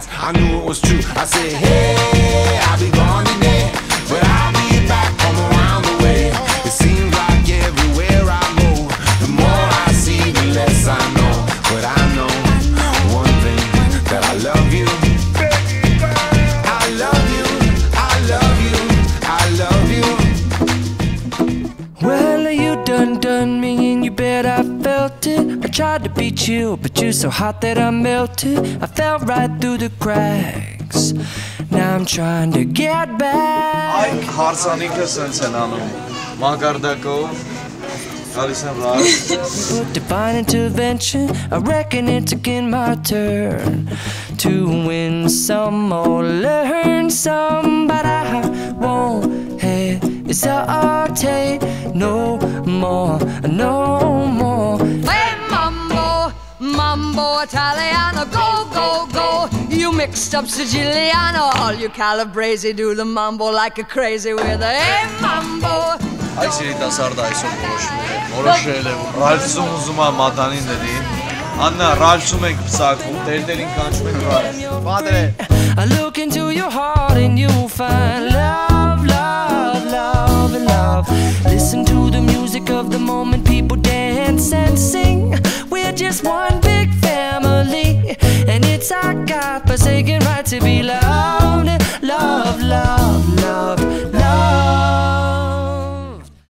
eyes, I knew it was true. I said, hey, I'll be gone today, but I'll be back home around the way. It seems like everywhere I go, the more I see, the less I know. But I know one thing, that I love you. I love you, I love you, I love you. Well, you done me and you bet I felt it. I tried to be chill, but you're so hot that I melted. I fell right through the cracks. Now I'm trying to get back. Ay, harsanıkasın sen hanım. Magardako. But divine intervention, I reckon it's again my turn to win some or learn some, but I won't hesitate no more, no more. Hey, mambo, mambo Italiano, go, go, go. You mixed up Siciliano, all you Calabrese do the mambo like a crazy with a hey, mambo. Ay seni tasardayson Moroşele Ralfsum uzuma madanin dediğin Anna Ralfsum ek psakum Teldelin kançmen Ralf Padre I look into your heart and you'll find love, love, love, love. Listen to the music of the moment, people dance and sing. We're just one big family, and it's our God-forsaken right to be loved.